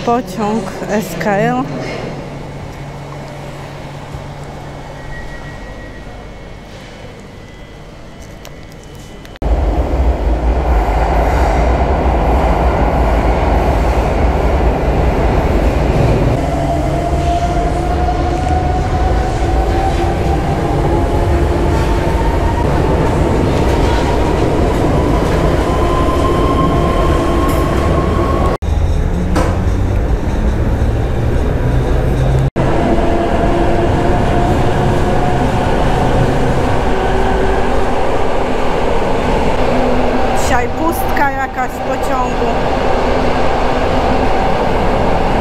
Pociąg SKL. Pustka jakaś w pociągu.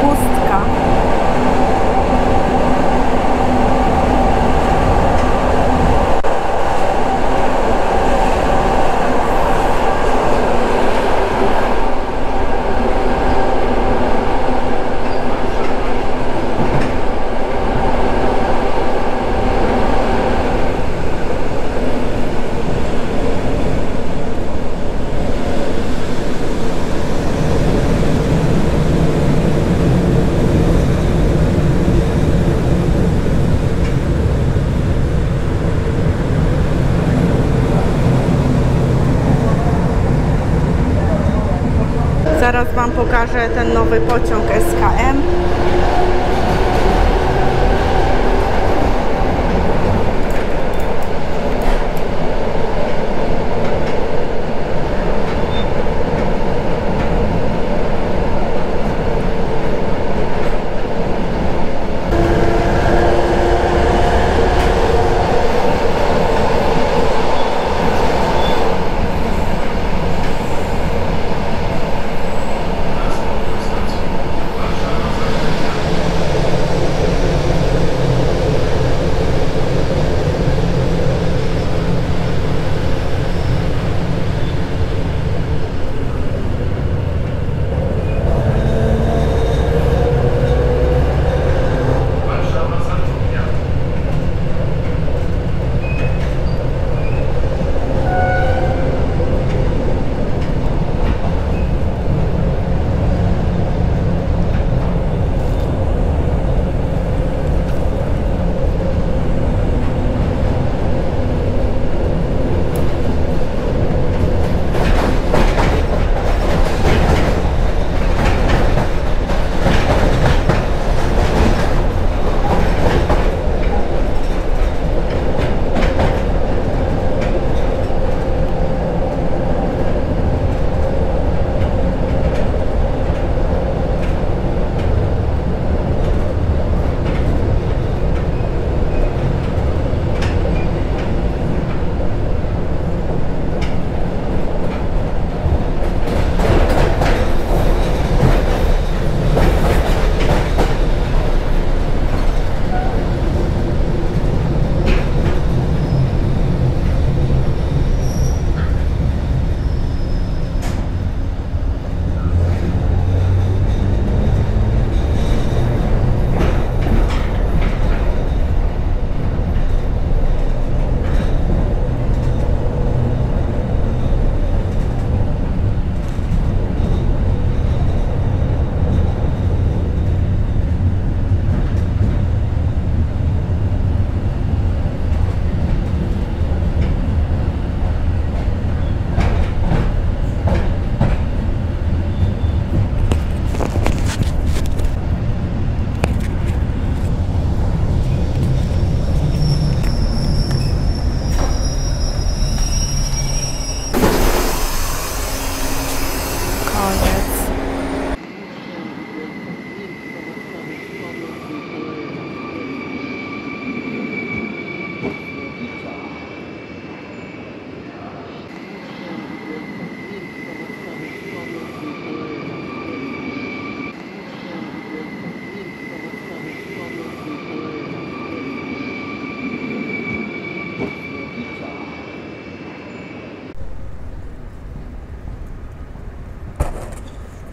Pustka. Zaraz Wam pokażę ten nowy pociąg SKM.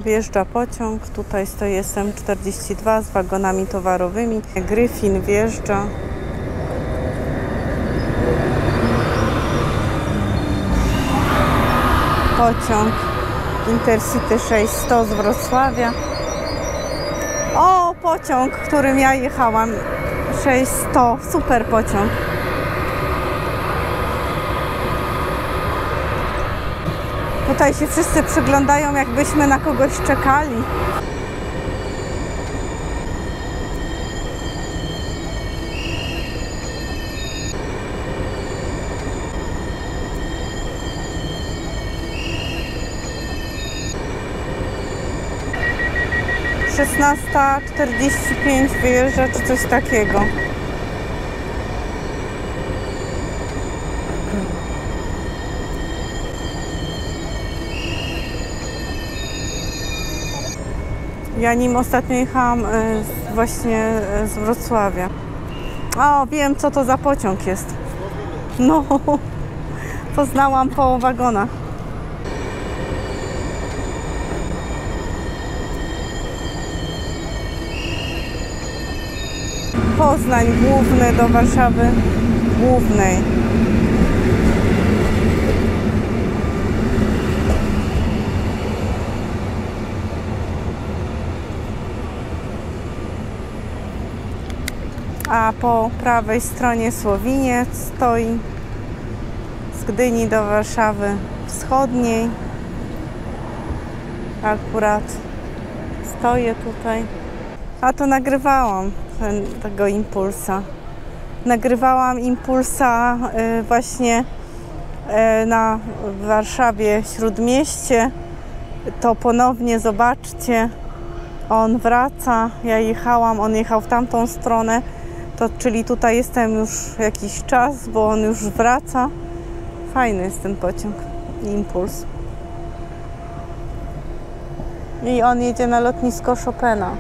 Wjeżdża pociąg, tutaj stoi SM42 z wagonami towarowymi. Gryfin wjeżdża. Pociąg Intercity 600 z Wrocławia. O, pociąg, którym ja jechałam. 600, super pociąg. Tutaj się wszyscy przyglądają, jakbyśmy na kogoś czekali. Szesnasta 45 wyjeżdża, czy coś takiego. Ja nim ostatnio jechałam właśnie z Wrocławia. O, wiem, co to za pociąg jest. No, poznałam po wagonach. Poznań główny do Warszawy głównej. A po prawej stronie Słowiniec stoi, z Gdyni do Warszawy Wschodniej. Akurat stoję tutaj. A to nagrywałam tego Impulsa. Nagrywałam Impulsa właśnie na Warszawie Śródmieście. To ponownie zobaczcie. On wraca, ja jechałam, on jechał w tamtą stronę. To, czyli tutaj jestem już jakiś czas, bo on już wraca. Fajny jest ten pociąg, Impuls. I on jedzie na lotnisko Chopina.